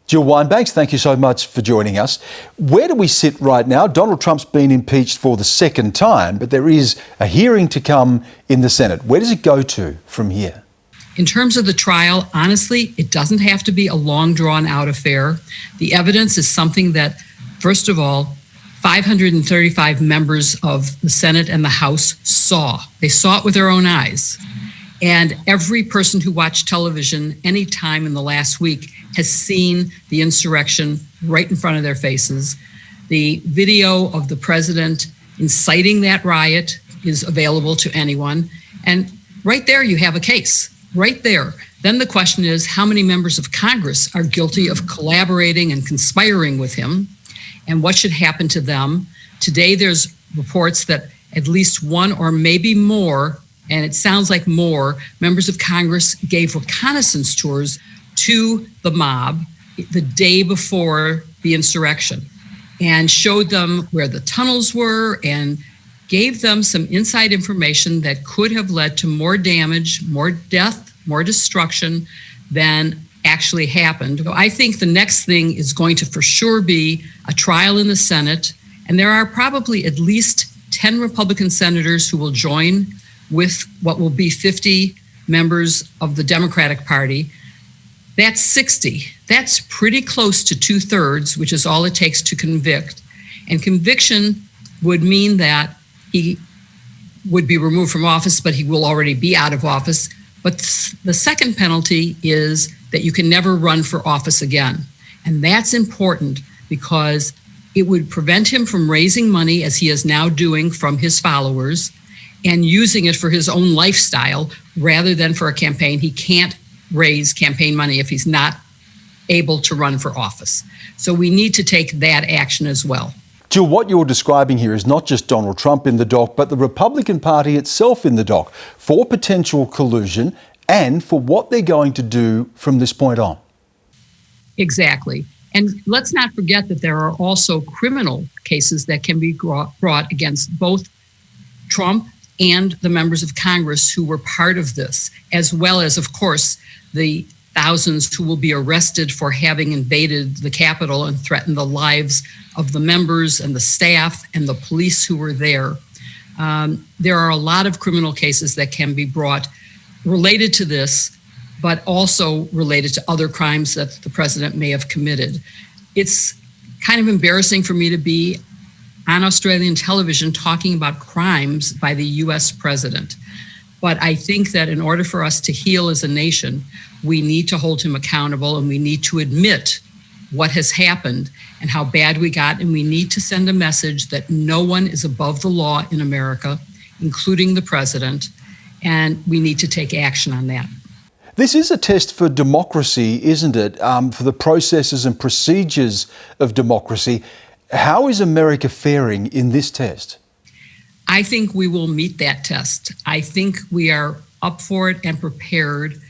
Jill Wine-Banks, thank you so much for joining us. Where do we sit right now? Donald Trump's been impeached for the second time, but there is a hearing to come in the Senate. Where does it go to from here? In terms of the trial, honestly, it doesn't have to be a long, drawn-out affair. The evidence is something that, first of all, 535 members of the Senate and the House saw. They saw it with their own eyes. And every person who watched television any time in the last week has seen the insurrection right in front of their faces. The video of the president inciting that riot is available to anyone. And right there you have a case, right there. Then the question is, how many members of Congress are guilty of collaborating and conspiring with him? And what should happen to them? Today there's reports that at least one or maybe more, and it sounds like more, members of Congress gave reconnaissance tours to the mob the day before the insurrection and showed them where the tunnels were and gave them some inside information that could have led to more damage, more death, more destruction than actually happened. I think the next thing is going to for sure be a trial in the Senate, and there are probably at least 10 Republican senators who will join with what will be 50 members of the Democratic Party. That's 60. That's pretty close to 2/3, which is all it takes to convict. And conviction would mean that he would be removed from office, but he will already be out of office. But the second penalty is that you can never run for office again. And that's important because it would prevent him from raising money, as he is now doing, from his followers and using it for his own lifestyle rather than for a campaign. He can't raise campaign money if he's not able to run for office. So we need to take that action as well. Jill, what you're describing here is not just Donald Trump in the dock, but the Republican Party itself in the dock for potential collusion and for what they're going to do from this point on. Exactly. And let's not forget that there are also criminal cases that can be brought against both Trump and the members of Congress who were part of this, as well as, of course, the thousands who will be arrested for having invaded the Capitol and threatened the lives of the members and the staff and the police who were there. There are a lot of criminal cases that can be brought related to this, but also related to other crimes that the president may have committed. It's kind of embarrassing for me to be on Australian television talking about crimes by the US president. But I think that in order for us to heal as a nation, we need to hold him accountable and we need to admit what has happened and how bad we got. And we need to send a message that no one is above the law in America, including the president. And we need to take action on that. This is a test for democracy, isn't it? For the processes and procedures of democracy. How is America faring in this test? I think we will meet that test. I think we are up for it and prepared.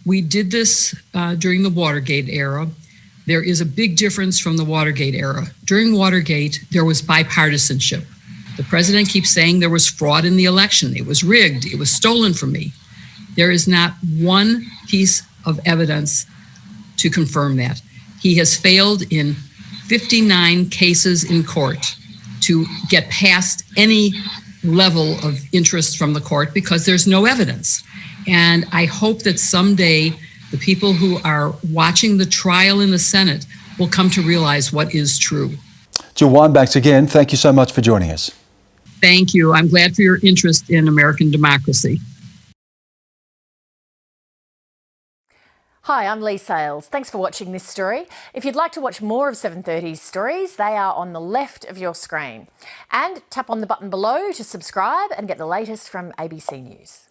We did this during the Watergate era. There is a big difference from the Watergate era. During Watergate, there was bipartisanship. The president keeps saying there was fraud in the election. It was rigged. It was stolen from me. There is not one piece of evidence to confirm that. He has failed in 59 cases in court to get past any level of interest from the court because there's no evidence. And I hope that someday the people who are watching the trial in the Senate will come to realize what is true. Jill Wine-Banks, again, thank you so much for joining us. Thank you. I'm glad for your interest in American democracy. Hi, I'm Lee Sales. Thanks for watching this story. If you'd like to watch more of 730's stories, they are on the left of your screen. And tap on the button below to subscribe and get the latest from ABC News.